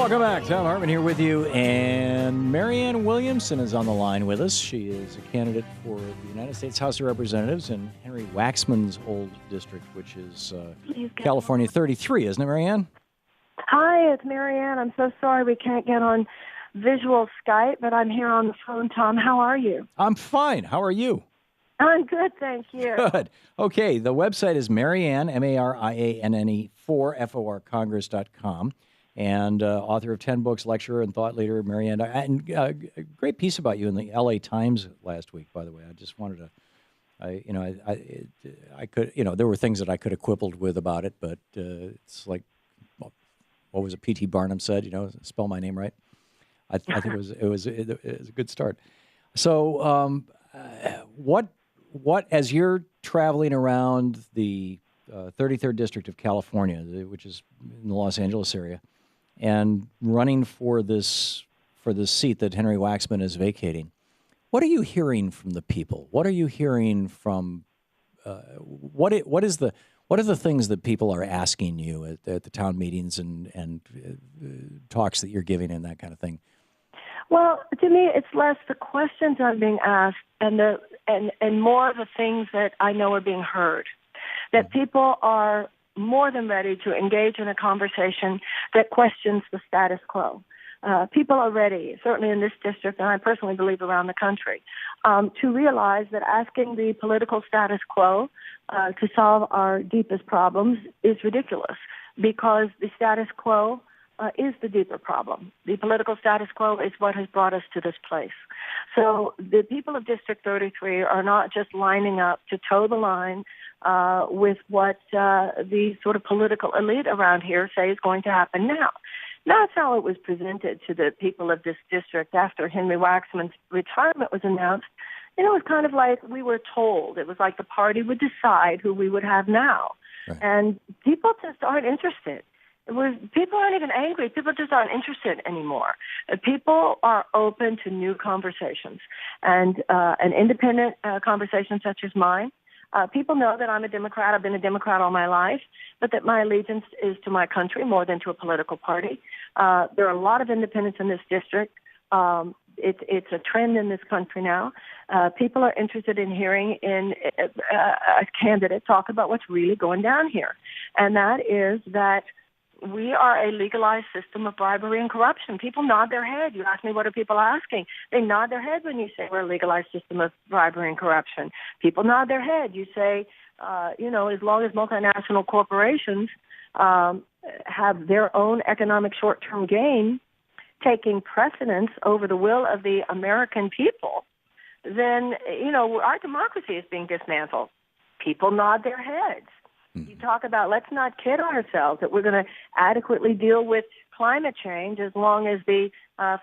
Welcome back. Thom Hartmann here with you, and Marianne Williamson is on the line with us. She is a candidate for the United States House of Representatives in Henry Waxman's old district, which is California 33, isn't it, Marianne? Hi, it's Marianne. I'm so sorry we can't get on visual Skype, but I'm here on the phone. Tom, how are you? I'm fine. How are you? I'm good, thank you. Good. Okay, the website is Marianne, Marianne, 4 Congress.com. And author of 10 books, lecturer and thought leader, Marianne. And a great piece about you in the L.A. Times last week, by the way. I just wanted to, I could, there were things that I could have quibbled with about it, but it's like, what was it P.T. Barnum said, spell my name right. I think it was a good start. So what, as you're traveling around the 33rd District of California, which is in the Los Angeles area, and running for this seat that Henry Waxman is vacating, what are you hearing from the people? What are you hearing from what are the things that people are asking you at the town meetings and talks that you're giving and that kind of thing? Well, to me, it's less the questions I'm being asked and more the things that I know are being heard. That people are more than ready to engage in a conversation that questions the status quo. People are ready, certainly in this district, and I personally believe around the country, to realize that asking the political status quo to solve our deepest problems is ridiculous, because the status quo is the deeper problem. The political status quo is what has brought us to this place. So the people of District 33 are not just lining up to toe the line with what the sort of political elite around here say is going to happen now. That's how it was presented to the people of this district after Henry Waxman's retirement was announced. It was kind of like we were told. It was like the party would decide who we would have now. Right. And people just aren't interested. People aren't even angry. People just aren't interested anymore. People are open to new conversations, and an independent conversation such as mine. People know that I'm a Democrat. I've been a Democrat all my life, but that my allegiance is to my country more than to a political party. There are a lot of independents in this district. It's a trend in this country now. People are interested in hearing a candidate talk about what's really going down here, and that is that we are a legalized system of bribery and corruption. People nod their head. You ask me, what are people asking? They nod their head when you say we're a legalized system of bribery and corruption. People nod their head. You say, as long as multinational corporations have their own economic short-term gain taking precedence over the will of the American people, then, our democracy is being dismantled. People nod their heads. You talk about, let's not kid ourselves that we're going to adequately deal with climate change as long as the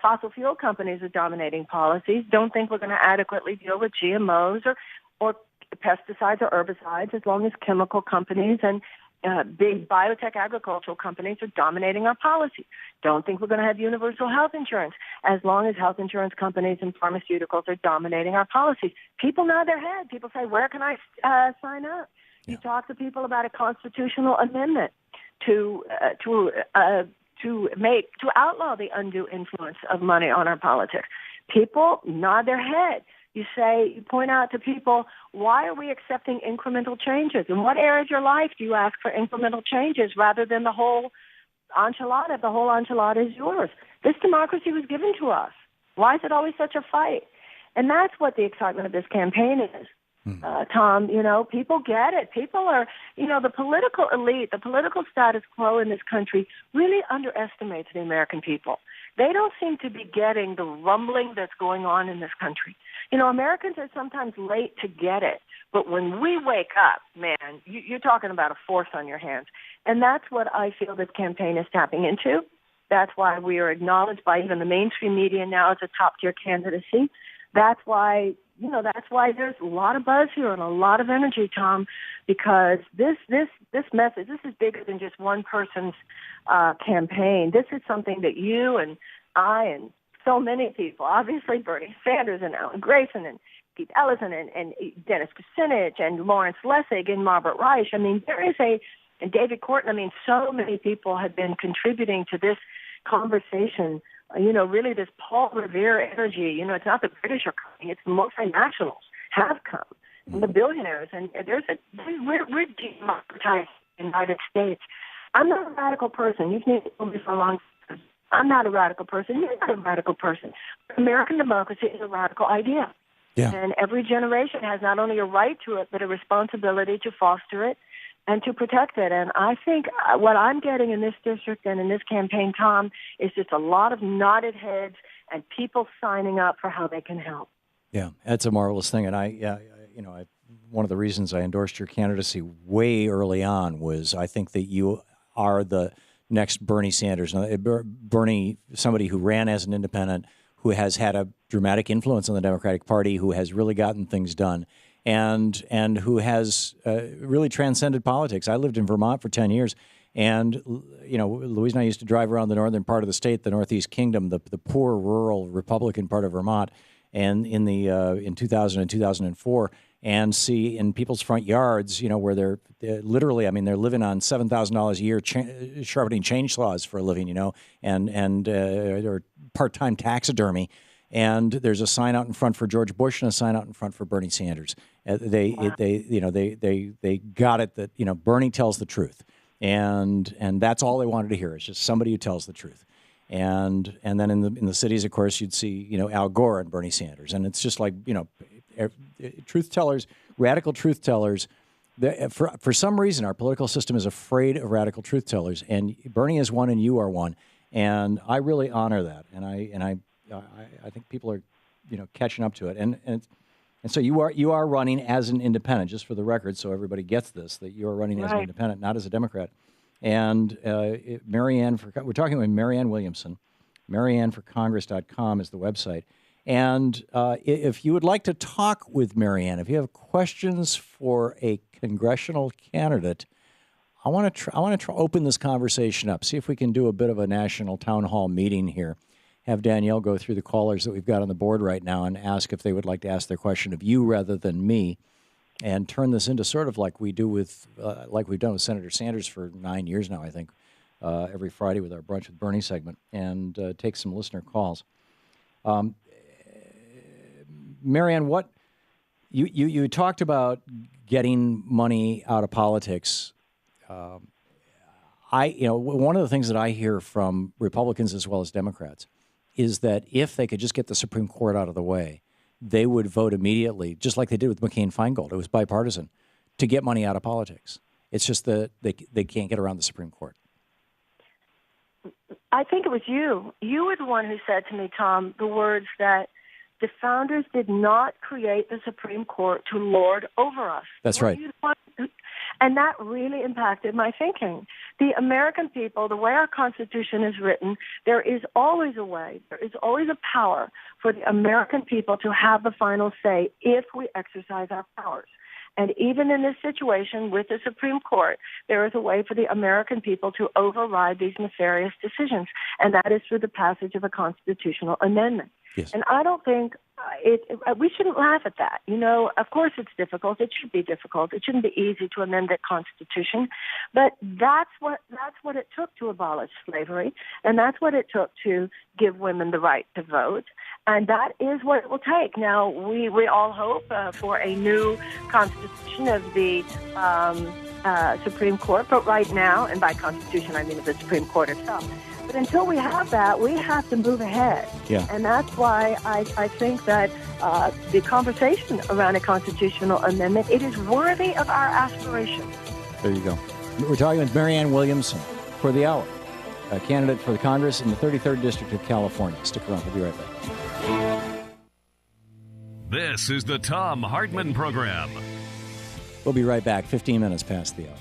fossil fuel companies are dominating policies. Don't think we're going to adequately deal with GMOs or pesticides or herbicides as long as chemical companies and big biotech agricultural companies are dominating our policies. Don't think we're going to have universal health insurance as long as health insurance companies and pharmaceuticals are dominating our policies. People nod their head. People say, where can I sign up? You talk to people about a constitutional amendment to outlaw the undue influence of money on our politics. People nod their head. You point out to people, why are we accepting incremental changes? In what area of your life do you ask for incremental changes rather than the whole enchilada? The whole enchilada is yours. This democracy was given to us. Why is it always such a fight? And that's what the excitement of this campaign is. Tom, people get it. People are, the political elite, the political status quo in this country really underestimates the American people. They don't seem to be getting the rumbling that's going on in this country. Americans are sometimes late to get it. But when we wake up, man, you're talking about a force on your hands. And that's what I feel this campaign is tapping into. That's why we are acknowledged by even the mainstream media now as a top-tier candidacy. That's why there's a lot of buzz here and a lot of energy, Tom, because this message, this is bigger than just one person's campaign. This is something that you and I and so many people, obviously Bernie Sanders and Alan Grayson and Pete Ellison and Dennis Kucinich and Lawrence Lessig and Robert Reich. I mean, and David Korten. I mean, so many people have been contributing to this conversation, really this Paul Revere energy. It's not the British are coming; it's the multinationals have come, and the billionaires. And we're democratizing the United States. I'm not a radical person. You've known me for a long time. I'm not a radical person. You're not a radical person. American democracy is a radical idea. Yeah. And every generation has not only a right to it, but a responsibility to foster it and to protect it. And I think what I'm getting in this district and in this campaign, Tom, is just a lot of nodded heads and people signing up for how they can help. Yeah, that's a marvelous thing. And one of the reasons I endorsed your candidacy way early on was I think that you are the next Bernie Sanders. Now, Bernie, somebody who ran as an independent, who has had a dramatic influence on the Democratic Party, who has really gotten things done, and who has really transcended politics. I lived in Vermont for 10 years, and Louise and I used to drive around the northern part of the state, the Northeast Kingdom, the poor rural Republican part of Vermont, and in 2000 and 2004. And see in people's front yards, where they're literally, they're living on $7,000 a year, sharpening chainsaws for a living, or part-time taxidermy. And there's a sign out in front for George Bush and a sign out in front for Bernie Sanders. They got it that Bernie tells the truth, and that's all they wanted to hear. It's just somebody who tells the truth. And then in the cities, of course, you'd see Al Gore and Bernie Sanders, and it's just like truth tellers, radical truth tellers. For some reason, our political system is afraid of radical truth tellers, and Bernie is one, and you are one, and I really honor that, and I think people are, catching up to it, and so you are running as an independent, just for the record, so everybody gets this, that you are running as an independent, not as a Democrat, and we're talking with Marianne Williamson. MarianneForCongress.com is the website. And if you would like to talk with Marianne, if you have questions for a congressional candidate, I want to open this conversation up, see if we can do a bit of a national town hall meeting here. Have Danielle go through the callers that we've got on the board right now and ask if they would like to ask their question of you rather than me, and turn this into sort of like we do like we've done with Senator Sanders for 9 years now, I think, every Friday with our Brunch with Bernie segment, and take some listener calls. Marianne, what you talked about getting money out of politics. One of the things that I hear from Republicans as well as Democrats is that if they could just get the Supreme Court out of the way, they would vote immediately, just like they did with McCain-Feingold. It was bipartisan, to get money out of politics. It's just that they can't get around the Supreme Court. I think it was you. You were the one who said to me, Tom, the words that the founders did not create the Supreme Court to lord over us. That's right. And that really impacted my thinking. The American people, the way our Constitution is written, there is always a way, there is always a power for the American people to have the final say if we exercise our powers. And even in this situation with the Supreme Court, there is a way for the American people to override these nefarious decisions, and that is through the passage of a constitutional amendment. Yes. And I don't think we shouldn't laugh at that. Of course it's difficult. It should be difficult. It shouldn't be easy to amend that Constitution. But that's what it took to abolish slavery, and that's what it took to give women the right to vote. And that is what it will take. Now, we all hope for a new constitution of the Supreme Court, but right now, and by constitution I mean of the Supreme Court itself, but until we have that, we have to move ahead. Yeah. And that's why I think that the conversation around a constitutional amendment, it is worthy of our aspirations. There you go. We're talking with Marianne Williamson for the hour, a candidate for the Congress in the 33rd District of California. Stick around. We'll be right back. This is the Thom Hartmann Program. We'll be right back, 15 minutes past the hour.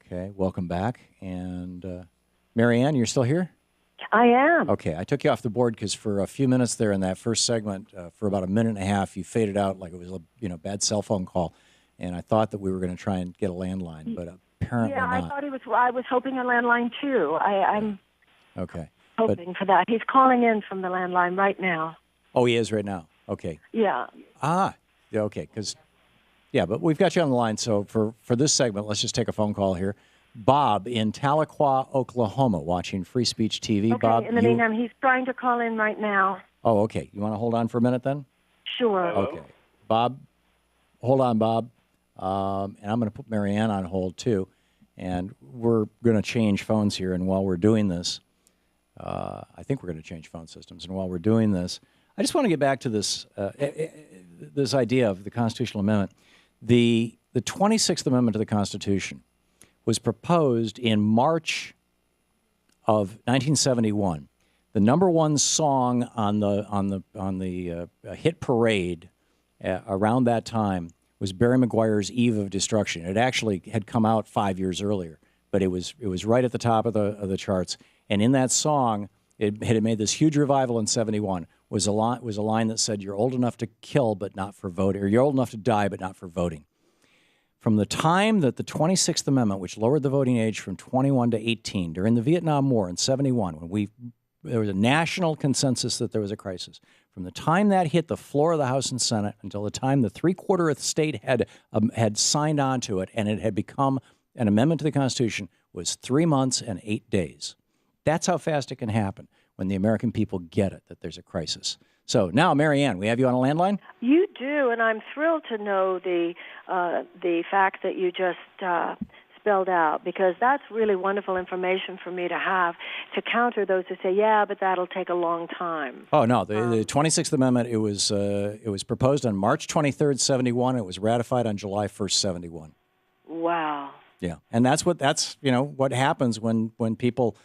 Okay, welcome back. And Marianne, you're still here? I am. Okay, I took you off the board because for a few minutes there in that first segment, for about a minute and a half, you faded out like it was a bad cell phone call. and I thought that we were going to try and get a landline, but apparently Yeah, not. I was hoping a landline too. I'm Okay. hoping for that. He's calling in from the landline right now. Oh, he is right now. Okay. Yeah. Yeah, okay, but we've got you on the line, so for this segment, let's just take a phone call here. Bob in Tahlequah, Oklahoma, watching Free Speech TV. Okay, Bob, in the meantime, he's trying to call in right now. Oh, okay. You want to hold on for a minute then? Sure. Okay. Bob, hold on, Bob. And I'm going to put Marianne on hold, too. And we're going to change phones here. And while we're doing this, I think we're going to change phone systems. And while we're doing this, I just want to get back to this this idea of the constitutional amendment. The 26th Amendment to the Constitution was proposed in March of 1971. The number one song on the hit parade around that time was Barry McGuire's "Eve of Destruction." It actually had come out 5 years earlier, but it was right at the top of the charts. And in that song, it had made this huge revival in '71. Was a line that said, "You're old enough to kill, but not for voting," or "You're old enough to die, but not for voting." From the time that the 26th Amendment, which lowered the voting age from 21 to 18 during the Vietnam War in '71, when there was a national consensus that there was a crisis. From the time that hit the floor of the House and Senate until the time the three-quarter of the state had signed on to it and it had become an amendment to the Constitution was 3 months and 8 days. That's how fast it can happen when the American people get it, that there's a crisis. So now, Marianne, we have you on a landline? You do, and I'm thrilled to know the fact that you just spelled out, because that's really wonderful information for me to have to counter those who say, yeah, but that'll take a long time. Oh, no. The 26th Amendment, it was proposed on March 23rd, 71. It was ratified on July 1st, 71. Wow. Yeah. And that's what happens when people,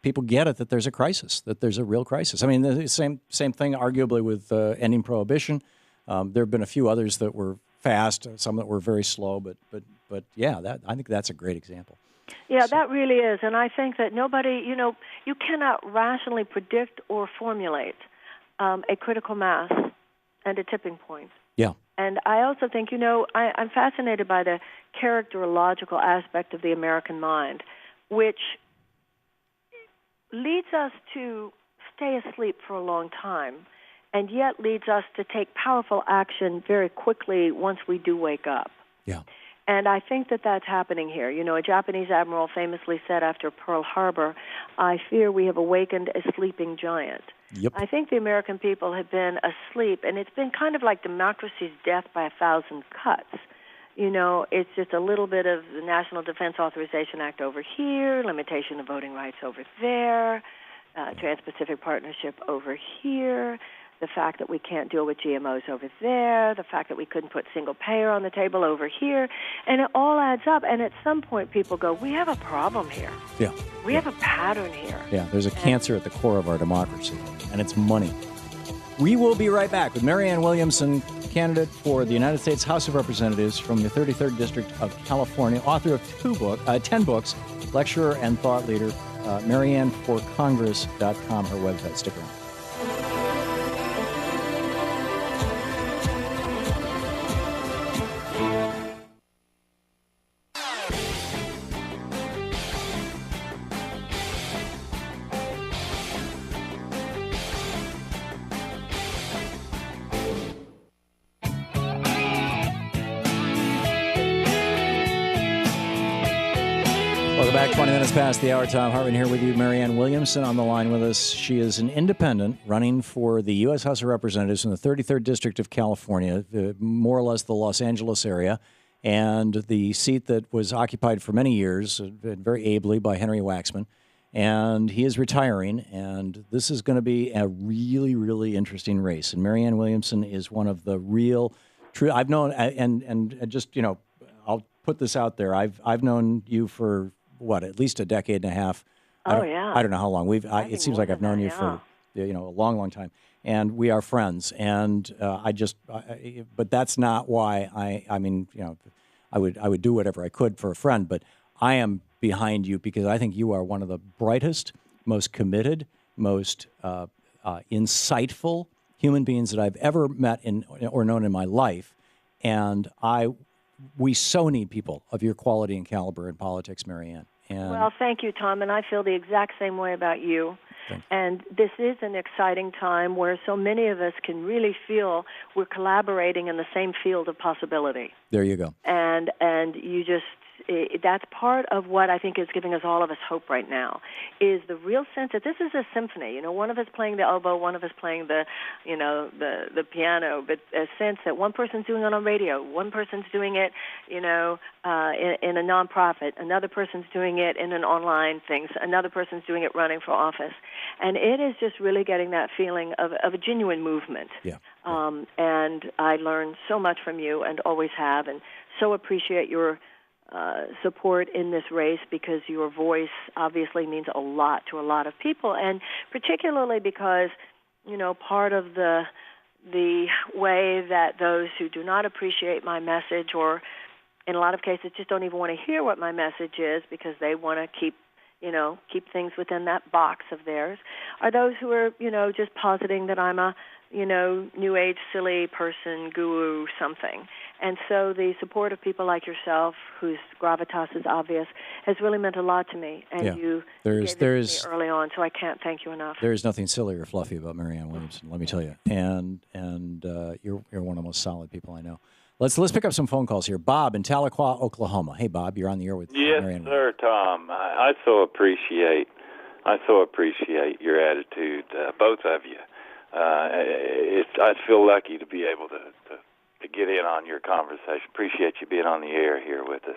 people get it, that there's a crisis, that there's a real crisis. I mean, the same thing, arguably, with ending prohibition. There have been a few others that were fast, some that were very slow, but yeah, I think that's a great example. Yeah, that really is, and I think that nobody, you cannot rationally predict or formulate a critical mass and a tipping point. Yeah. And I also think, I'm fascinated by the characterological aspect of the American mind, which leads us to stay asleep for a long time, and yet leads us to take powerful action very quickly once we do wake up. Yeah. And I think that that's happening here. A Japanese admiral famously said after Pearl Harbor, "I fear we have awakened a sleeping giant." Yep. I think the American people have been asleep, and it's been kind of like democracy's death by 1,000 cuts. It's just a little bit of the National Defense Authorization Act over here, limitation of voting rights over there, Trans-Pacific Partnership over here, the fact that we can't deal with GMOs over there, the fact that we couldn't put single payer on the table over here, and it all adds up. And at some point, people go, we have a problem here. Yeah. We have a pattern here. Yeah, there's a cancer at the core of our democracy, and it's money. We will be right back with Marianne Williamson, candidate for the United States House of Representatives from the 33rd District of California, author of 10 books, lecturer and thought leader, MarianneForCongress.com, her website. Stick around. Welcome back. 20 minutes past the hour. Thom Hartmann here with you. Marianne Williamson on the line with us. She is an independent running for the U.S. House of Representatives in the 33rd District of California, more or less the Los Angeles area, and the seat that was occupied for many years, very ably, by Henry Waxman. And he is retiring, and this is going to be a really, really interesting race. And Marianne Williamson is one of the real, true. I've known, and just, I'll put this out there. I've known you for at least a decade and a half. Yeah. I don't know how long. It seems like I've known you for, a long, long time. And we are friends. And but that's not why I would do whatever I could for a friend. But I am behind you because I think you are one of the brightest, most committed, most insightful human beings that I've ever met or known in my life. And we so need people of your quality and caliber in politics, Marianne. And well, thank you, Tom, and I feel the exact same way about you. And this is an exciting time where so many of us can really feel we're collaborating in the same field of possibility. There you go. And you just, that's part of what I think is giving us all of us hope right now, is the real sense that this is a symphony. You know, one of us playing the oboe, one of us playing the piano, but a sense that one person's doing it on radio, one person's doing it, in a nonprofit, another person's doing it in an online thing, another person's doing it running for office. And it is just really getting that feeling of a genuine movement. Yeah. And I learned so much from you and always have, and so appreciate your support in this race, because your voice obviously means a lot to a lot of people, and particularly because, part of the way that those who do not appreciate my message, or in a lot of cases just don't even want to hear what my message is because they want to keep things within that box of theirs, are those who are, just positing that I'm a, new age, silly person, guru, something. And so the support of people like yourself, whose gravitas is obvious, has really meant a lot to me. And you gave it to me early on, so I can't thank you enough. There is nothing silly or fluffy about Marianne Williamson, let me tell you. And you're one of the most solid people I know. Let's pick up some phone calls here. Bob in Tahlequah, Oklahoma. Hey, Bob, you're on the air with Marianne. Yes, sir, Tom. I so appreciate your attitude, both of you. I feel lucky to be able to get in on your conversation. Appreciate you being on the air here with us.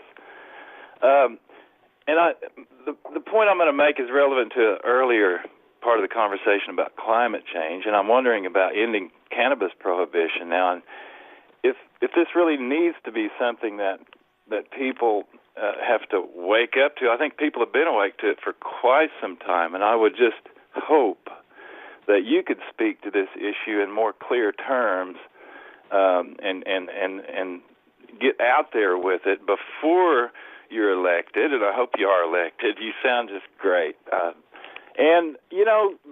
The point I'm going to make is relevant to an earlier part of the conversation about climate change, and I'm wondering about ending cannabis prohibition now. And if this really needs to be something that people have to wake up to, I think people have been awake to it for quite some time, and I would just hope that you could speak to this issue in more clear terms, and get out there with it before you're elected, and I hope you are elected. You sound just great.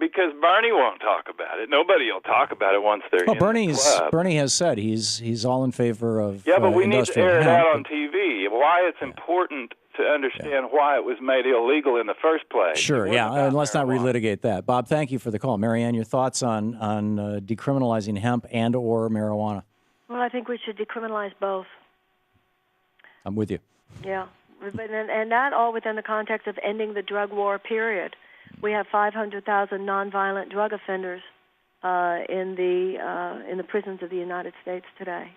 Because Bernie won't talk about it. Nobody will talk about it once they're in the club. Bernie has said he's all in favor of but we need to air it out on hemp. TV. Why it's important to understand why it was made illegal in the first place. Sure, and let's not relitigate that. Bob, thank you for the call. Marianne, your thoughts on decriminalizing hemp and or marijuana? Well, I think we should decriminalize both. I'm with you. Yeah, and that all within the context of ending the drug war, period. We have 500,000 nonviolent drug offenders in the prisons of the United States today.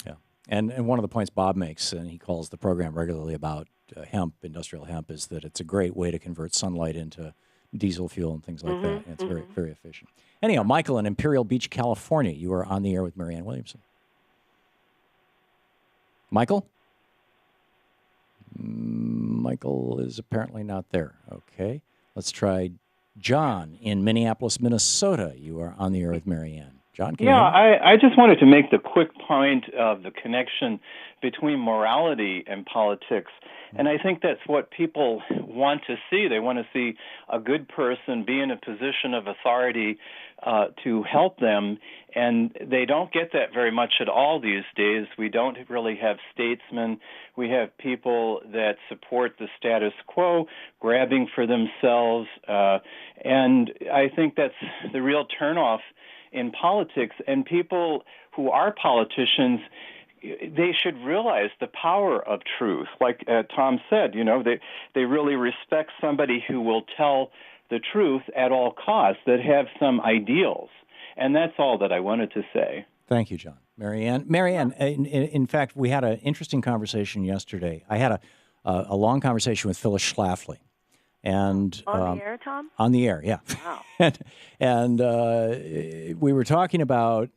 Yeah, and one of the points Bob makes, and he calls the program regularly about hemp, industrial hemp, is that it's a great way to convert sunlight into diesel fuel and things like that. And it's very, very efficient. Anyhow, Michael in Imperial Beach, California, you are on the air with Marianne Williamson. Michael? Michael is apparently not there. Okay. Let's try John in Minneapolis, Minnesota. You are on the air with Marianne. John, can you hear me? I just wanted to make the quick point of the connection between morality and politics. And I think that's what people want to see. They want to see a good person be in a position of authority to help them. And they don't get that very much at all these days. We don't really have statesmen. We have people that support the status quo, grabbing for themselves. And I think that's the real turnoff in politics. And people who are politicians, they should realize the power of truth. Like Tom said, they really respect somebody who will tell the truth at all costs, that have some ideals. And that's all that I wanted to say. Thank you, John. Marianne, in fact, we had an interesting conversation yesterday. I had a long conversation with Phyllis Schlafly. And on the air, Tom? On the air, yeah. Wow. and we were talking about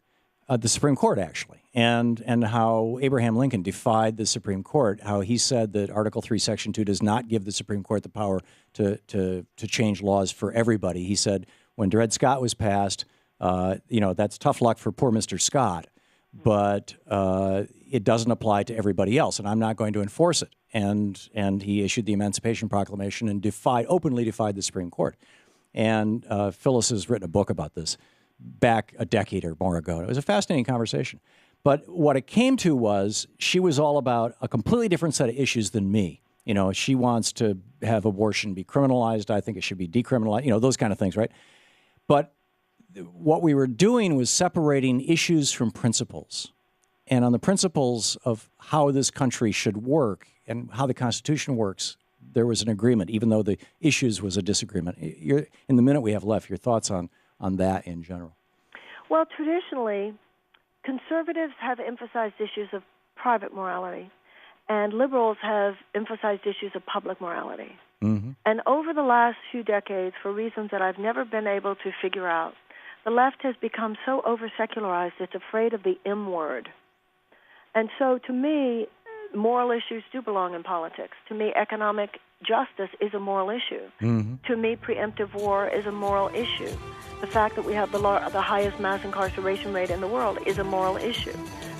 the Supreme Court, actually, and how Abraham Lincoln defied the Supreme Court, how he said that Article 3, Section 2 does not give the Supreme Court the power to change laws for everybody. He said when Dred Scott was passed, that's tough luck for poor Mr. Scott, but it doesn't apply to everybody else, and I'm not going to enforce it. And he issued the Emancipation Proclamation and openly defied the Supreme Court. And Phyllis has written a book about this back a decade or more ago. It was a fascinating conversation. But what it came to was she was all about a completely different set of issues than me. You know, she wants to have abortion be criminalized. I think it should be decriminalized, you know, those kind of things, right? But what we were doing was separating issues from principles. And on the principles of how this country should work and how the Constitution works, there was an agreement, even though the issues was a disagreement. In the minute we have left, your thoughts on that in general? Well, traditionally, conservatives have emphasized issues of private morality, and liberals have emphasized issues of public morality. Mm-hmm. And over the last few decades, for reasons that I've never been able to figure out, the left has become so over-secularized it's afraid of the M word. And so to me, moral issues do belong in politics. To me, economic justice is a moral issue. Mm-hmm. To me, preemptive war is a moral issue. The fact that we have the highest mass incarceration rate in the world is a moral issue.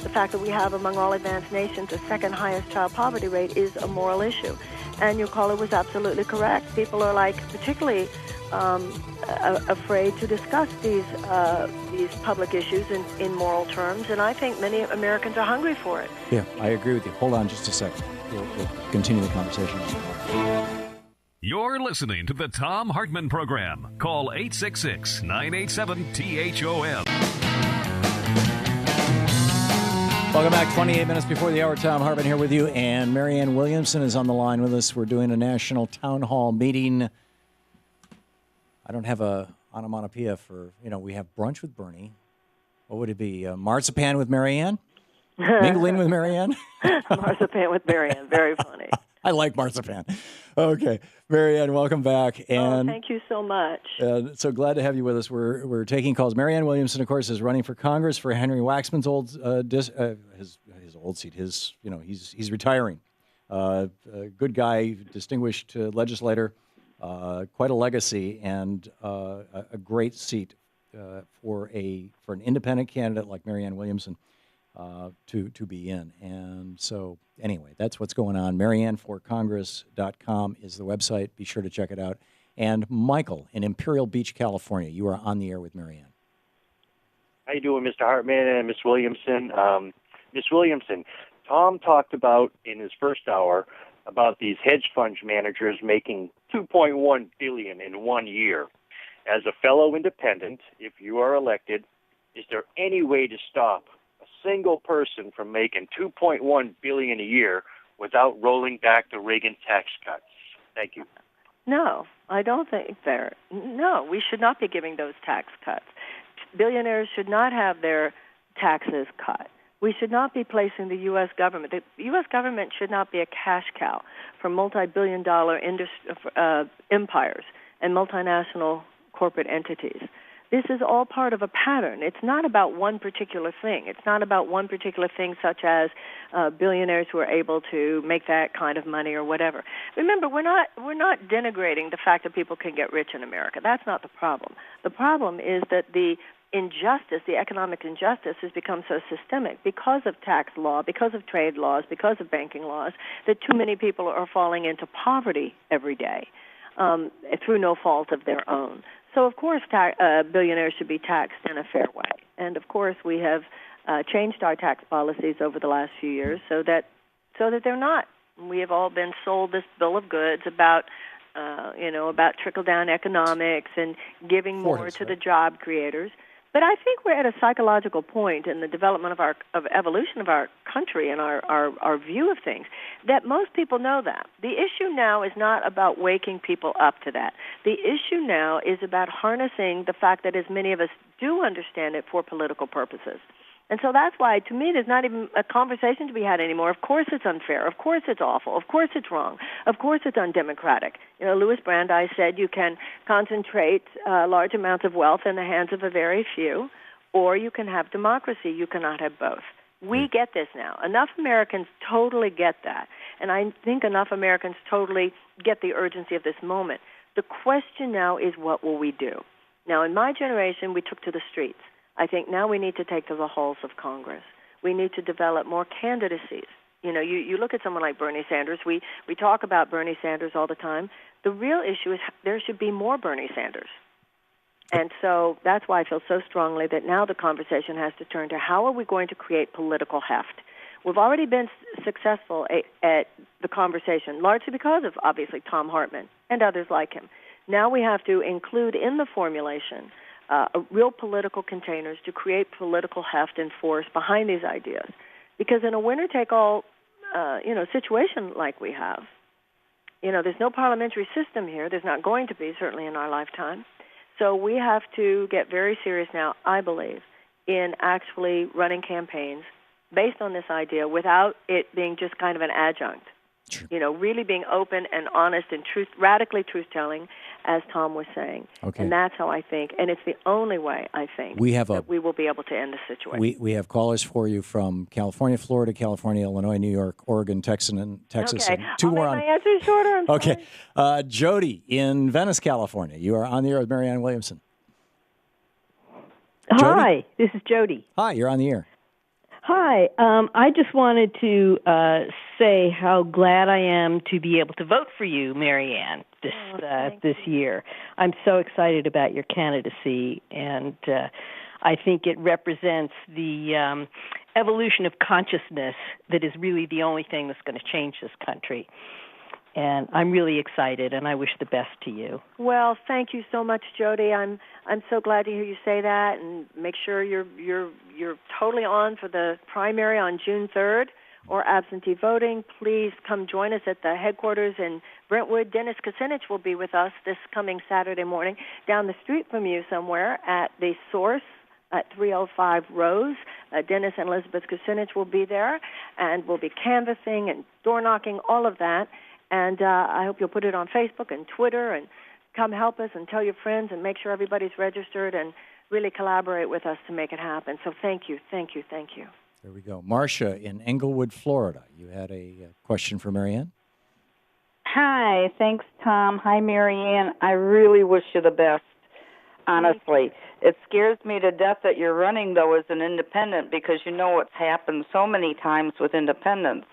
The fact that we have, among all advanced nations, the second highest child poverty rate is a moral issue. And your caller was absolutely correct. People are particularly afraid to discuss these public issues in moral terms, and I think many Americans are hungry for it. Yeah, I agree with you. Hold on just a second. We'll continue the conversation. You're listening to the Thom Hartmann Program. Call 866-987-THOM. Welcome back. 28 minutes before the hour. Thom Hartmann here with you, and Marianne Williamson is on the line with us. We're doing a national town hall meeting. I don't have a onomatopoeia for, we have brunch with Bernie. What would it be? Marzipan with Marianne? Mingling with Marianne? Marzipan with Marianne. Very funny. I like marzipan. Okay. Marianne, welcome back. And thank you so much. So glad to have you with us. We're taking calls. Marianne Williamson, of course, is running for Congress for Henry Waxman's old his old seat. He's retiring. A good guy, distinguished legislator, quite a legacy, and a great seat for an independent candidate like Marianne Williamson to be in. And so anyway, that's what's going on. MarianneForCongress.com is the website. Be sure to check it out. And Michael in Imperial Beach, California, you are on the air with Marianne. How you doing, Mr. Hartman and Ms. Williamson? Ms. Williamson, Tom talked about in his first hour about these hedge fund managers making $2.1 billion in 1 year. As a fellow independent, if you are elected, is there any way to stop a single person from making $2.1 billion a year without rolling back the Reagan tax cuts? Thank you. No, I don't think No, we should not be giving those tax cuts. Billionaires should not have their taxes cut. We should not be placing the U.S. government. The U.S. government should not be a cash cow for multi-billion-dollar empires and multinational corporate entities. This is all part of a pattern. It's not about one particular thing. It's not about one particular thing such as billionaires who are able to make that kind of money or whatever. Remember, we're not denigrating the fact that people can get rich in America. That's not the problem. The problem is that the injustice, the economic injustice, has become so systemic because of tax law, because of trade laws, because of banking laws, that too many people are falling into poverty every day through no fault of their own. So, of course, billionaires should be taxed in a fair way. And, of course, we have changed our tax policies over the last few years so that they're not. We have all been sold this bill of goods about trickle-down economics and giving more to the job creators. But I think we're at a psychological point in the development of evolution of our country and our view of things that most people know that. The issue now is not about waking people up to that. The issue now is about harnessing the fact that as many of us do understand it for political purposes. And so that's why, to me, there's not even a conversation to be had anymore. Of course it's unfair. Of course it's awful. Of course it's wrong. Of course it's undemocratic. Louis Brandeis said you can concentrate large amounts of wealth in the hands of a very few, or you can have democracy. You cannot have both. We get this now. Enough Americans totally get that. And I think enough Americans totally get the urgency of this moment. The question now is, what will we do? Now, in my generation, we took to the streets. I think now we need to take to the halls of Congress. We need to develop more candidacies. You look at someone like Bernie Sanders. We talk about Bernie Sanders all the time. The real issue is there should be more Bernie Sanders. And so that's why I feel so strongly that now the conversation has to turn to how are we going to create political heft. We've already been successful at the conversation, largely because of, obviously, Thom Hartmann and others like him. Now we have to include in the formulation real political containers to create political heft and force behind these ideas. Because in a winner-take-all, situation like we have, there's no parliamentary system here. There's not going to be, certainly in our lifetime. So we have to get very serious now, I believe, in actually running campaigns based on this idea without it being just kind of an adjunct. Sure. Really being open and honest and radically truth-telling, as Thom was saying. Okay. And that's how I think, and it's the only way, I think, that we will be able to end the situation. We have callers for you from California, Florida, California, Illinois, New York, Oregon, Texas, and Okay. and two I'll more make my answers shorter. I'm Okay. Jody in Venice, California. You are on the air with Marianne Williamson. Hi, this is Jody. Hi, you're on the air. Hi, I just wanted to say how glad I am to be able to vote for you, Marianne, this year. I'm so excited about your candidacy, and I think it represents the evolution of consciousness that is really the only thing that's going to change this country. And I'm really excited, and I wish the best to you. Well, thank you so much, Jody. I'm so glad to hear you say that, and make sure you're totally on for the primary on June 3rd or absentee voting. Please come join us at the headquarters in Brentwood. Dennis Kucinich will be with us this coming Saturday morning down the street from you somewhere at the Source at 305 Rose. Dennis and Elizabeth Kucinich will be there, and we'll be canvassing and door knocking, all of that. And I hope you'll put it on Facebook and Twitter and come help us and tell your friends and make sure everybody's registered and really collaborate with us to make it happen. So thank you, thank you, thank you. There we go. Marcia in Englewood, Florida. You had a question for Marianne? Hi, thanks, Tom. Hi, Marianne. I really wish you the best, honestly. It scares me to death that you're running, though, as an independent because you know what's happened so many times with independents.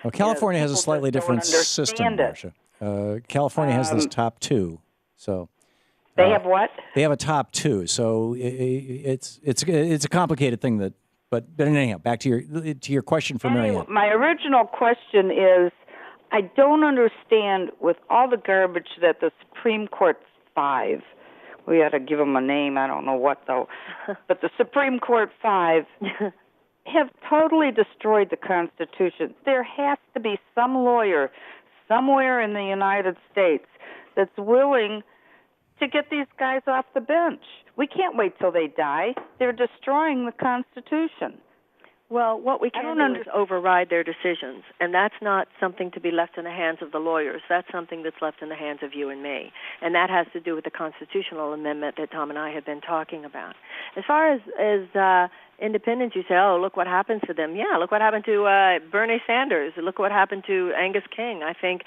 Well, California has a slightly different system, Marcia. California has this top two, so they have what? They have a top two, so it's a complicated thing. But anyhow, back to your question for Marianne. My original question is, I don't understand with all the garbage that the Supreme Court 5. We ought to give them a name. I don't know what though, but the Supreme Court 5. Have totally destroyed the Constitution. There has to be some lawyer somewhere in the United States that's willing to get these guys off the bench. We can't wait till they die. They're destroying the Constitution. Well, what we can do is override their decisions, and that's not something to be left in the hands of the lawyers. That's something that's left in the hands of you and me, and that has to do with the constitutional amendment that Tom and I have been talking about. As far as independents, you say, oh, look what happens to them. Yeah, look what happened to Bernie Sanders. Look what happened to Angus King. I think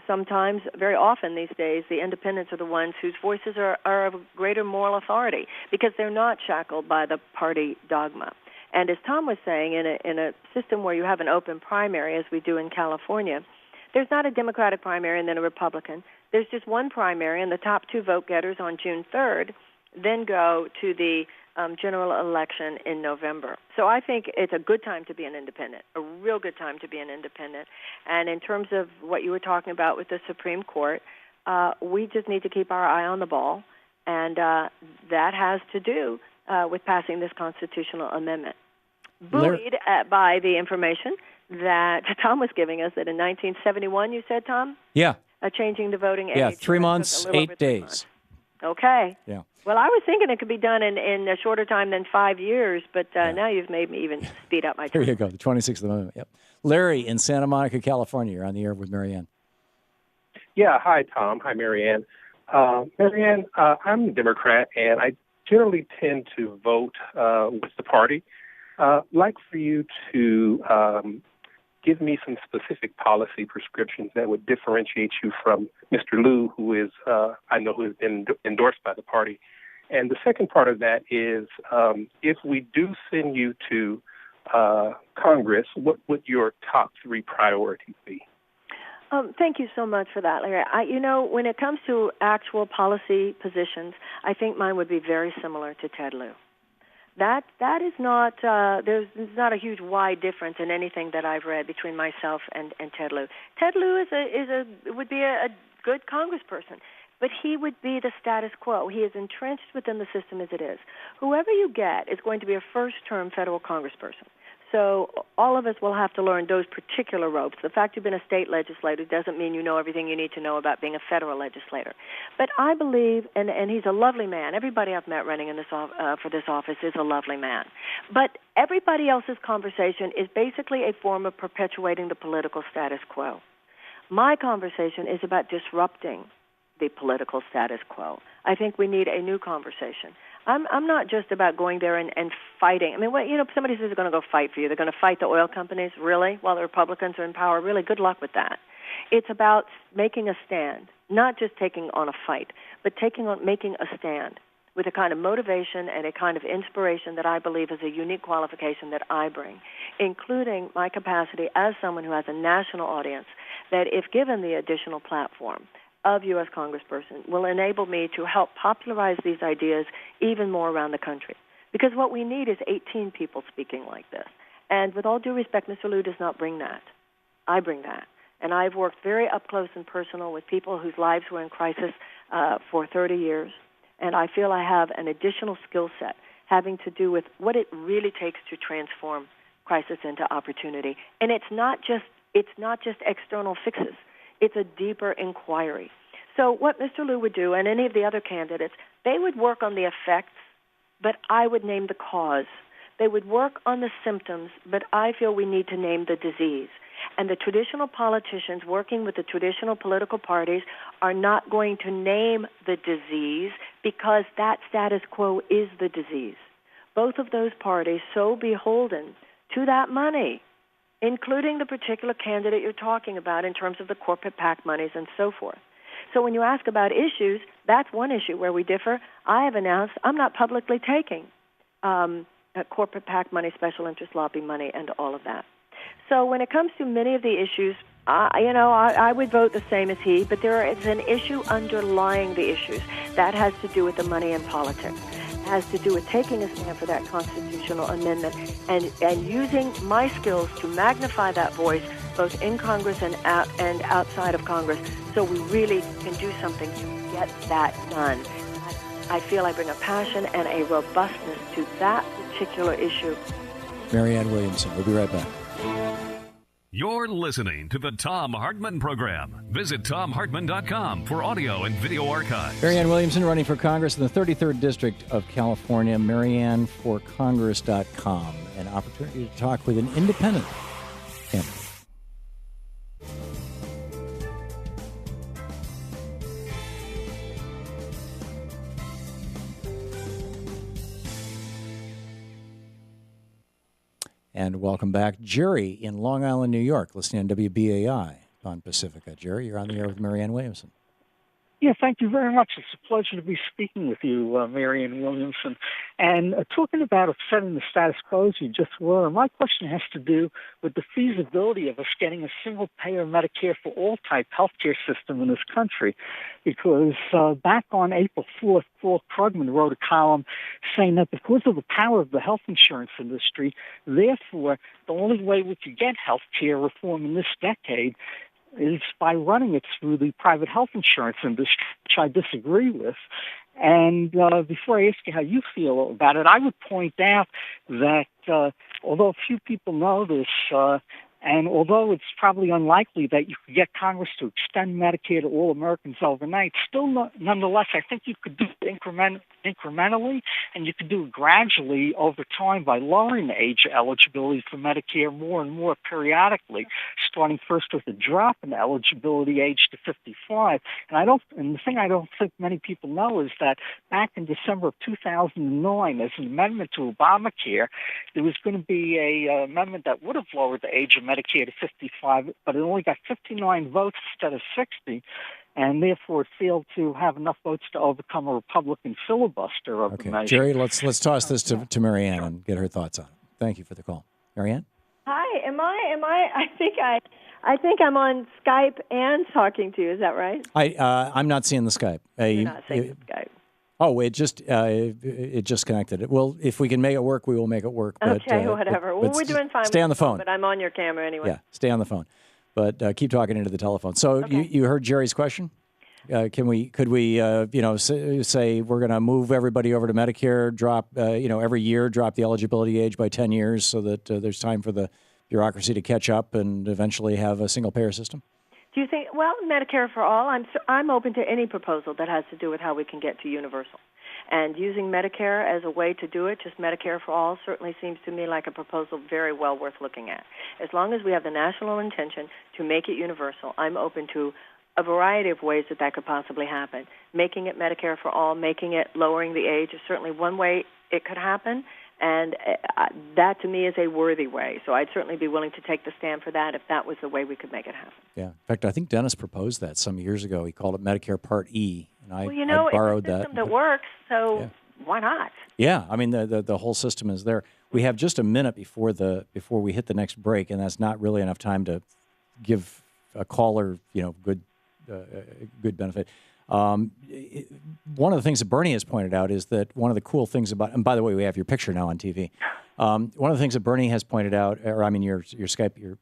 sometimes, very often these days, the independents are the ones whose voices are of greater moral authority because they're not shackled by the party dogma. And as Tom was saying, in a system where you have an open primary, as we do in California, there's not a Democratic primary and then a Republican. There's just one primary, and the top two vote-getters on June 3rd then go to the general election in November. So I think it's a good time to be an independent, a real good time to be an independent. And in terms of what you were talking about with the Supreme Court, we just need to keep our eye on the ball, and that has to do with passing this constitutional amendment. Buoyed by the information that Tom was giving us that in 1971, you said, Tom? Yeah. Changing the voting age. Yeah, 3 months, 8 days. Okay. Yeah. Well, I was thinking it could be done in a shorter time than 5 years, but now you've made me even speed up my time. There you go, the 26th Amendment. Yep. Larry in Santa Monica, California. You're on the air with Marianne. Yeah, hi, Tom. Hi, Marianne. Marianne, I'm a Democrat, and I generally tend to vote with the party. Like for you to give me some specific policy prescriptions that would differentiate you from Mr. Liu, who is, I know, who has been endorsed by the party. And the second part of that is, if we do send you to Congress, what would your top 3 priorities be? Thank you so much for that, Larry. When it comes to actual policy positions, I think mine would be very similar to Ted Lieu. That is not there's not a huge wide difference in anything that I've read between myself and Ted Lieu. Ted Lieu would be a good congressperson, but he would be the status quo. He is entrenched within the system as it is. Whoever you get is going to be a first-term federal congressperson. So all of us will have to learn those particular ropes. The fact you've been a state legislator doesn't mean you know everything you need to know about being a federal legislator. But I believe, and he's a lovely man. Everybody I've met running in this for this office is a lovely man. But everybody else's conversation is basically a form of perpetuating the political status quo. My conversation is about disrupting the political status quo. I think we need a new conversation. I'm not just about going there and fighting. I mean, somebody says they're going to go fight for you. They're going to fight the oil companies, really, while the Republicans are in power. Really, good luck with that. It's about making a stand, not just taking on a fight, but making a stand with a kind of motivation and a kind of inspiration that I believe is a unique qualification that I bring, including my capacity as someone who has a national audience that, if given the additional platform of U.S. Congressperson, will enable me to help popularize these ideas even more around the country. Because what we need is 18 people speaking like this. And with all due respect, Mr. Lieu does not bring that. I bring that. And I've worked very up close and personal with people whose lives were in crisis for 30 years. And I feel I have an additional skill set having to do with what it really takes to transform crisis into opportunity. And it's not just external fixes. It's a deeper inquiry. So what Mr. Lieu would do, and any of the other candidates, they would work on the effects, but I would name the cause. They would work on the symptoms, but I feel we need to name the disease. And the traditional politicians working with the traditional political parties are not going to name the disease because that status quo is the disease. Both of those parties so beholden to that money, including the particular candidate you're talking about in terms of the corporate PAC monies and so forth. So when you ask about issues, that's one issue where we differ. I have announced I'm not publicly taking corporate PAC money, special interest lobby money, and all of that. So when it comes to many of the issues, I would vote the same as he, but there is an issue underlying the issues. That has to do with the money in politics. Has to do with taking a stand for that constitutional amendment and using my skills to magnify that voice both in Congress and outside of Congress so we really can do something to get that done. I feel I bring a passion and a robustness to that particular issue. Marianne Williamson, we'll be right back. You're listening to the Thom Hartmann Program. Visit ThomHartmann.com for audio and video archives. Marianne Williamson running for Congress in the 33rd District of California. MarianneForCongress.com. An opportunity to talk with an independent candidate. And welcome back, Jerry in Long Island, New York, listening on WBAI on Pacifica. Jerry, you're on the air with Marianne Williamson. Yeah, thank you very much. It's a pleasure to be speaking with you, Marianne Williamson. And talking about upsetting the status quo, as you just were, my question has to do with the feasibility of us getting a single-payer Medicare for all type healthcare system in this country. Because back on April 4th, Paul Krugman wrote a column saying that because of the power of the health insurance industry, therefore, the only way we could get healthcare reform in this decade is by running it through the private health insurance industry, which I disagree with. And before I ask you how you feel about it, I would point out that although few people know this, and although it's probably unlikely that you could get Congress to extend Medicare to all Americans overnight, still nonetheless, I think you could do it incrementally, and you could do it gradually over time by lowering the age of eligibility for Medicare more and more periodically, starting first with a drop in the eligibility age to 55. And the thing I don't think many people know is that back in December of 2009, as an amendment to Obamacare, there was going to be a amendment that would have lowered the age of Medicare to 55, but it only got 59 votes instead of 60, and therefore it failed to have enough votes to overcome a Republican filibuster of the measure. Jerry, let's toss this to Marianne and get her thoughts on it. Thank you for the call. Marianne? Hi, am I? I think I'm on Skype and talking to you. Is that right? I'm not seeing the Skype. You're not seeing the Skype. Oh, it just connected. Well, if we can make it work, we will make it work. But, okay, whatever. Well, we're doing fine. Stay on the phone. But I'm on your camera anyway. Yeah, stay on the phone. But keep talking into the telephone. So Okay. you heard Jerry's question? Could we say we're going to move everybody over to Medicare, drop every year, drop the eligibility age by 10 years so that there's time for the bureaucracy to catch up and eventually have a single payer system? Do you think? Well, Medicare for all. I'm open to any proposal that has to do with how we can get to universal. And using Medicare as a way to do it, just Medicare for all, certainly seems to me like a proposal very well worth looking at. As long as we have the national intention to make it universal, I'm open to a variety of ways that could possibly happen. Making it Medicare for all, making it lowering the age is certainly one way it could happen, and that to me is a worthy way. So I'd certainly be willing to take the stand for that if that was the way we could make it happen. Yeah. In fact, I think Dennis proposed that some years ago. He called it Medicare Part E, and I borrowed it's a system that works, so why not? Yeah, I mean the whole system is there. We have just a minute before we hit the next break, and that's not really enough time to give a caller good benefit. One of the things that Bernie has pointed out is that one of the cool things about, and by the way, we have your picture now on TV. One of the things that Bernie has pointed out, or I mean your Skype, your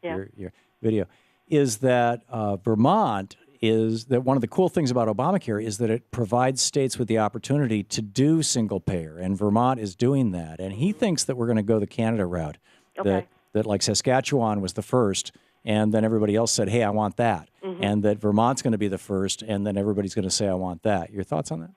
video, is that Vermont is that one of the cool things about Obamacare is that it provides states with the opportunity to do single payer, and Vermont is doing that. And he thinks that we're going to go the Canada route, that like Saskatchewan was the first, and then everybody else said, hey, I want that. Mm-hmm. And that Vermont's going to be the first, and then everybody's going to say, I want that. Your thoughts on that?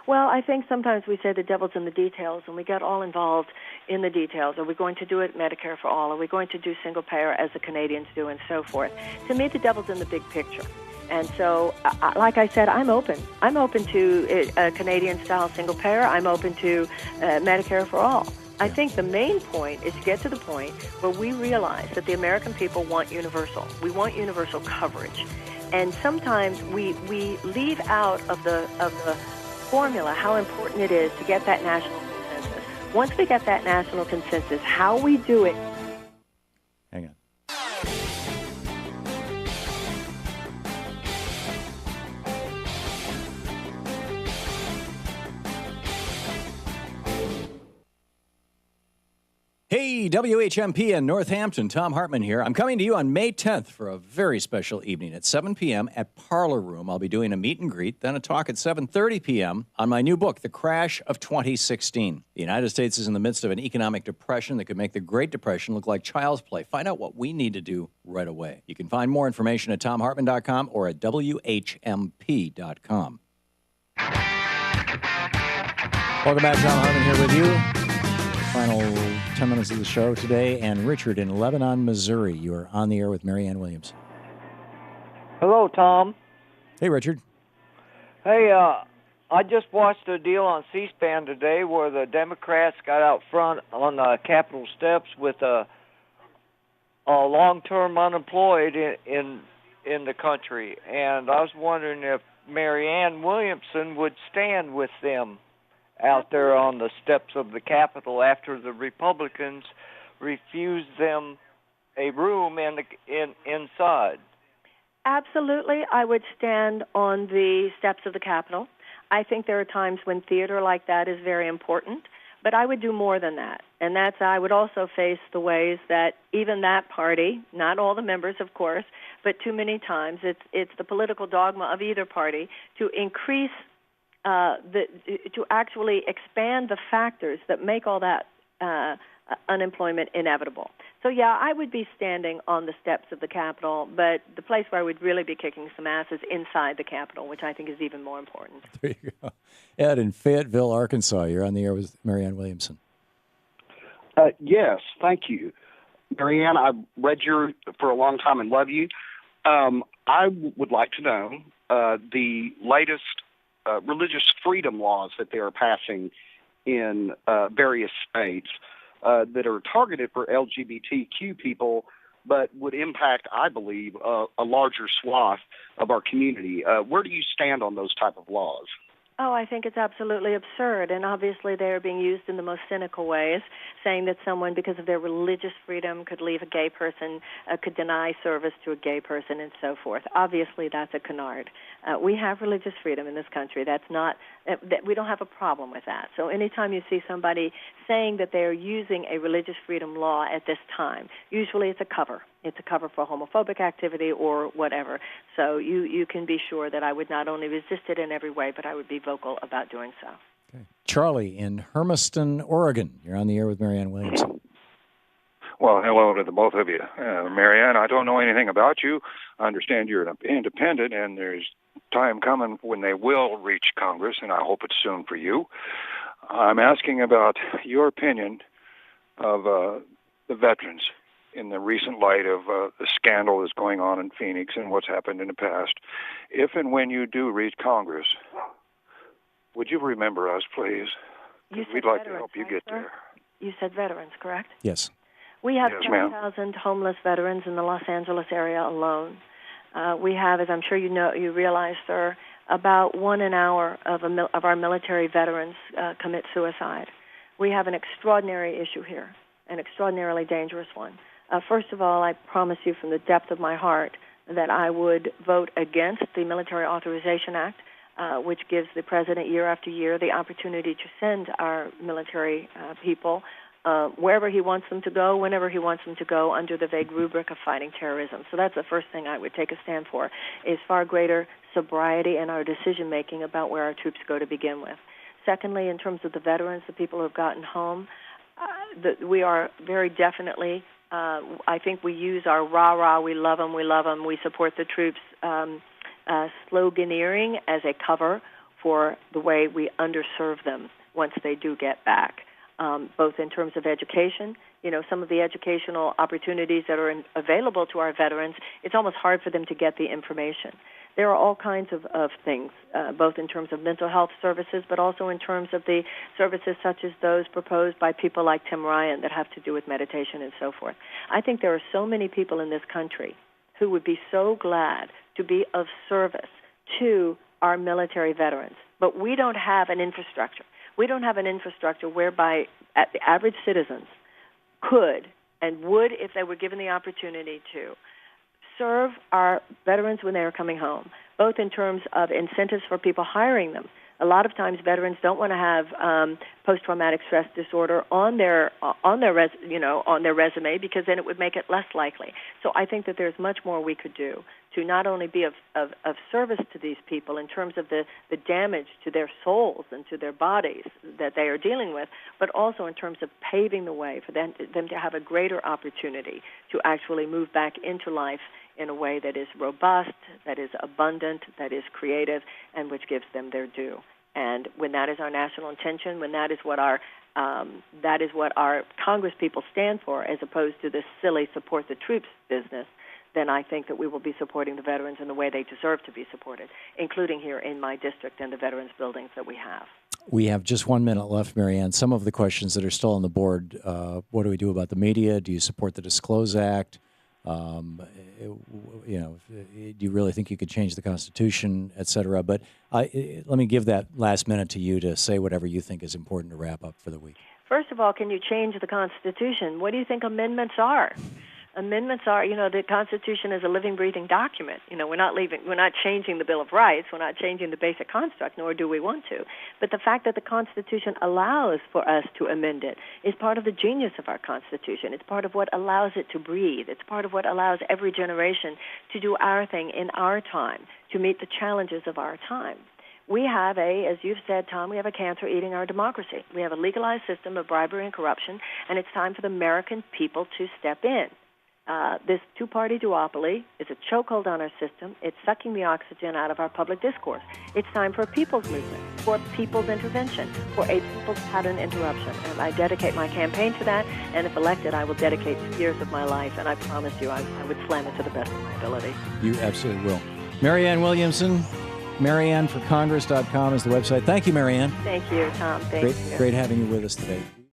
Well, I think sometimes we say the devil's in the details, and we get all involved in the details. Are we going to do it Medicare for all? Are we going to do single payer as the Canadians do, and so forth? To me, the devil's in the big picture. And so, like I said, I'm open. I'm open to a Canadian-style single payer. I'm open to Medicare for all. I think the main point is to get to the point where we realize that the American people want universal. We want universal coverage. And sometimes we leave out of the formula how important it is to get that national consensus. Once we get that national consensus, how we do it. Hang on. Hey, WHMP in Northampton, Thom Hartmann here. I'm coming to you on May 10th for a very special evening at 7 p.m. at Parlor Room. I'll be doing a meet and greet, then a talk at 7:30 p.m. on my new book, The Crash of 2016. The United States is in the midst of an economic depression that could make the Great Depression look like child's play. Find out what we need to do right away. You can find more information at thomhartmann.com or at WHMP.com. Welcome back. Thom Hartmann here with you. Final 10 minutes of the show today, and Richard in Lebanon, Missouri. You are on the air with Marianne Williams. Hello, Tom. Hey, Richard. Hey, I just watched a deal on C-SPAN today where the Democrats got out front on the Capitol steps with a long-term unemployed in the country, and I was wondering if Marianne Williamson would stand with them out there on the steps of the Capitol after the Republicans refused them a room inside. Absolutely, I would stand on the steps of the Capitol. I think there are times when theater like that is very important, but I would do more than that. And that's, I would also face the ways that even that party, not all the members, of course, but too many times it's the political dogma of either party to increase to actually expand the factors that make all that unemployment inevitable. So, yeah, I would be standing on the steps of the Capitol, but the place where I would really be kicking some ass is inside the Capitol, which I think is even more important. There you go. Ed in Fayetteville, Arkansas. You're on the air with Marianne Williamson. Yes, thank you. Marianne, I've read you for a long time and love you. I would like to know the latest religious freedom laws that they are passing in various states that are targeted for LGBTQ people, but would impact, I believe, a larger swath of our community. Where do you stand on those type of laws? Oh, I think it's absolutely absurd, and obviously they are being used in the most cynical ways, saying that someone, because of their religious freedom, could leave a gay person, could deny service to a gay person, and so forth. Obviously, that's a canard. We have religious freedom in this country. That's not, we don't have a problem with that. So anytime you see somebody saying that they are using a religious freedom law at this time, usually it's a cover. It's a cover for homophobic activity or whatever. So you can be sure that I would not only resist it in every way, but I would be vocal about doing so. Okay. Charlie in Hermiston, Oregon. You're on the air with Marianne Williamson. Well, hello to the both of you. Marianne, I don't know anything about you. I understand you're independent, and there's time coming when they will reach Congress, and I hope it's soon for you. I'm asking about your opinion of the veterans in the recent light of the scandal that's going on in Phoenix and what's happened in the past. If and when you do reach Congress, would you remember us, please? We'd like to help you get there. You said veterans, correct? Yes. We have Yes, ma'am. 10,000 homeless veterans in the Los Angeles area alone. We have, as I'm sure you realize, sir, about 1 hour of our military veterans commit suicide. We have an extraordinary issue here, an extraordinarily dangerous one. First of all, I promise you from the depth of my heart that I would vote against the Military Authorization Act, which gives the president year after year the opportunity to send our military people wherever he wants them to go, whenever he wants them to go, under the vague rubric of fighting terrorism. So that's the first thing I would take a stand for, is far greater sobriety in our decision-making about where our troops go to begin with. Secondly, in terms of the veterans, the people who have gotten home, we are very definitely, I think we use our rah-rah, we love them, we support the troops, sloganeering as a cover for the way we underserve them once they do get back. Both in terms of education, some of the educational opportunities that are available to our veterans, it's almost hard for them to get the information. There are all kinds of things, both in terms of mental health services, but also in terms of the services such as those proposed by people like Tim Ryan that have to do with meditation and so forth. I think there are so many people in this country who would be so glad to be of service to our military veterans, but we don't have an infrastructure. We don't have an infrastructure whereby the average citizens could and would, if they were given the opportunity to, serve our veterans when they are coming home, both in terms of incentives for people hiring them. A lot of times, veterans don't want to have post-traumatic stress disorder on their resume, because then it would make it less likely. So I think that there's much more we could do to not only be of service to these people in terms of the damage to their souls and to their bodies that they are dealing with, but also in terms of paving the way for them to have a greater opportunity to actually move back into life in a way that is robust, that is abundant, that is creative, and which gives them their due. And when that is our national intention, when that is what our Congress people stand for, as opposed to this silly support the troops business, then I think that we will be supporting the veterans in the way they deserve to be supported, including here in my district and the veterans buildings that we have. We have just 1 minute left, Marianne. Some of the questions that are still on the board, what do we do about the media? Do you support the Disclose Act? Do you really think you could change the Constitution, et cetera? But let me give that last minute to you to say whatever you think is important to wrap up for the week. First of all, can you change the Constitution? What do you think amendments are? Amendments are, the Constitution is a living, breathing document. We're not changing the Bill of Rights. We're not changing the basic construct, nor do we want to. But the fact that the Constitution allows for us to amend it is part of the genius of our Constitution. It's part of what allows it to breathe. It's part of what allows every generation to do our thing in our time, to meet the challenges of our time. We have as you've said, Tom, we have a cancer eating our democracy. We have a legalized system of bribery and corruption, and it's time for the American people to step in. This two-party duopoly is a chokehold on our system. It's sucking the oxygen out of our public discourse. It's time for a people's movement, for people's intervention, for a people's pattern interruption. And I dedicate my campaign to that, and if elected, I will dedicate 2 years of my life, and I promise you I would slam it to the best of my ability. You absolutely will. Marianne Williamson, MarianneForCongress.com is the website. Thank you, Marianne. Thank you, Tom. Thank you. Great having you with us today.